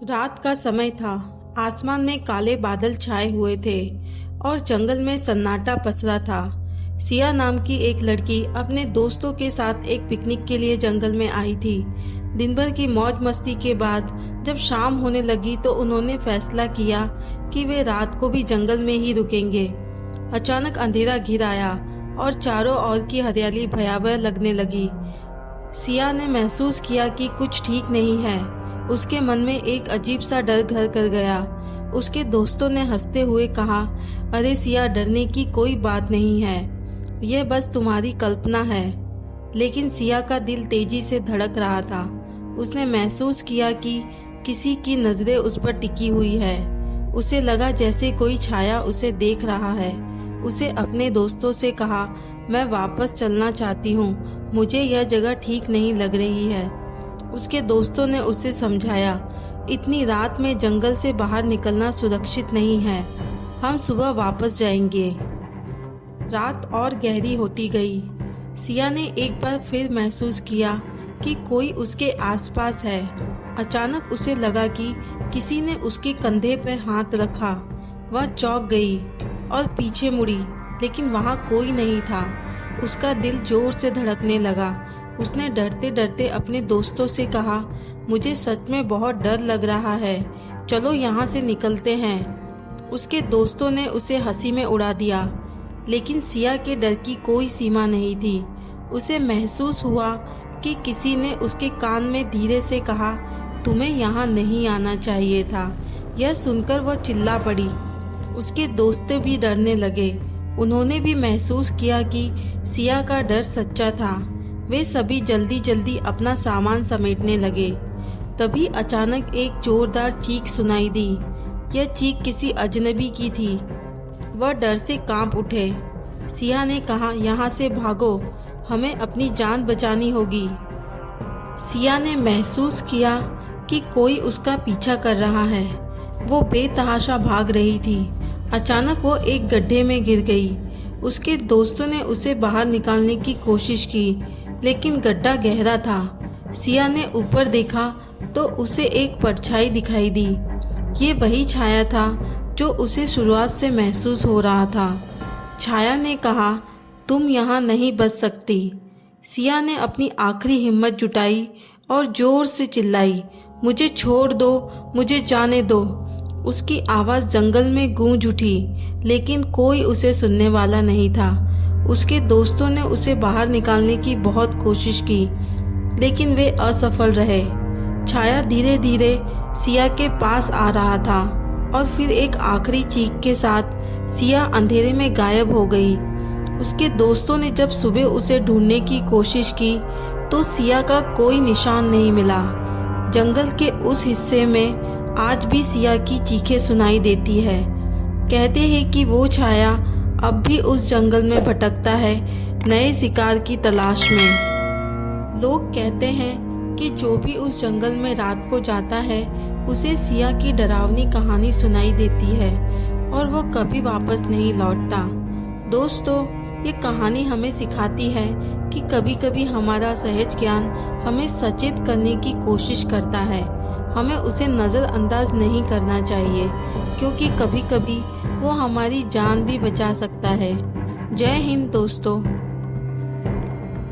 रात का समय था। आसमान में काले बादल छाए हुए थे और जंगल में सन्नाटा पसरा था। सिया नाम की एक लड़की अपने दोस्तों के साथ एक पिकनिक के लिए जंगल में आई थी। दिन भर की मौज मस्ती के बाद जब शाम होने लगी तो उन्होंने फैसला किया कि वे रात को भी जंगल में ही रुकेंगे। अचानक अंधेरा घिर आया और चारों ओर की हरियाली भयावह लगने लगी। सिया ने महसूस किया कि कुछ ठीक नहीं है। उसके मन में एक अजीब सा डर घर कर गया। उसके दोस्तों ने हंसते हुए कहा, अरे सिया, डरने की कोई बात नहीं है, यह बस तुम्हारी कल्पना है। लेकिन सिया का दिल तेजी से धड़क रहा था। उसने महसूस किया कि किसी की नजरें उस पर टिकी हुई है। उसे लगा जैसे कोई छाया उसे देख रहा है। उसे अपने दोस्तों से कहा, मैं वापस चलना चाहती हूँ, मुझे यह जगह ठीक नहीं लग रही है। उसके दोस्तों ने उसे समझाया, इतनी रात में जंगल से बाहर निकलना सुरक्षित नहीं है, हम सुबह वापस जाएंगे। रात और गहरी होती गई। सिया ने एक बार फिर महसूस किया कि कोई उसके आसपास है। अचानक उसे लगा कि किसी ने उसके कंधे पर हाथ रखा। वह चौंक गई और पीछे मुड़ी, लेकिन वहाँ कोई नहीं था। उसका दिल जोर से धड़कने लगा। उसने डरते डरते अपने दोस्तों से कहा, मुझे सच में बहुत डर लग रहा है, चलो यहाँ से निकलते हैं। उसके दोस्तों ने उसे हंसी में उड़ा दिया, लेकिन सिया के डर की कोई सीमा नहीं थी। उसे महसूस हुआ कि किसी ने उसके कान में धीरे से कहा, तुम्हें यहाँ नहीं आना चाहिए था। यह सुनकर वह चिल्ला पड़ी। उसके दोस्त भी डरने लगे। उन्होंने भी महसूस किया कि सिया का डर सच्चा था। वे सभी जल्दी जल्दी अपना सामान समेटने लगे। तभी अचानक एक जोरदार चीख सुनाई दी। यह चीख किसी अजनबी की थी। वह डर से कांप उठे। सिया ने कहा, यहाँ से भागो, हमें अपनी जान बचानी होगी। सिया ने महसूस किया कि कोई उसका पीछा कर रहा है। वो बेतहाशा भाग रही थी। अचानक वो एक गड्ढे में गिर गई। उसके दोस्तों ने उसे बाहर निकालने की कोशिश की, लेकिन गड्ढा गहरा था। सिया ने ऊपर देखा तो उसे एक परछाई दिखाई दी। ये वही छाया था जो उसे शुरुआत से महसूस हो रहा था। छाया ने कहा, तुम यहाँ नहीं बच सकती। सिया ने अपनी आखिरी हिम्मत जुटाई और जोर से चिल्लाई, मुझे छोड़ दो, मुझे जाने दो। उसकी आवाज़ जंगल में गूंज उठी, लेकिन कोई उसे सुनने वाला नहीं था। उसके दोस्तों ने उसे बाहर निकालने की बहुत कोशिश की, लेकिन वे असफल रहे। छाया धीरे धीरे सिया के पास आ रहा था और फिर एक आखिरी चीख के साथ सिया अंधेरे में गायब हो गई। उसके दोस्तों ने जब सुबह उसे ढूंढने की कोशिश की तो सिया का कोई निशान नहीं मिला। जंगल के उस हिस्से में आज भी सिया की चीखें सुनाई देती है। कहते हैं कि वो छाया अब भी उस जंगल में भटकता है, नए शिकार की तलाश में। लोग कहते हैं कि जो भी उस जंगल में रात को जाता है उसे सिया की डरावनी कहानी सुनाई देती है और वो कभी वापस नहीं लौटता। दोस्तों, ये कहानी हमें सिखाती है कि कभी कभी हमारा सहज ज्ञान हमें सचेत करने की कोशिश करता है। हमें उसे नज़रअंदाज नहीं करना चाहिए, क्योंकि कभी कभी वो हमारी जान भी बचा सकता है। जय हिंद दोस्तों।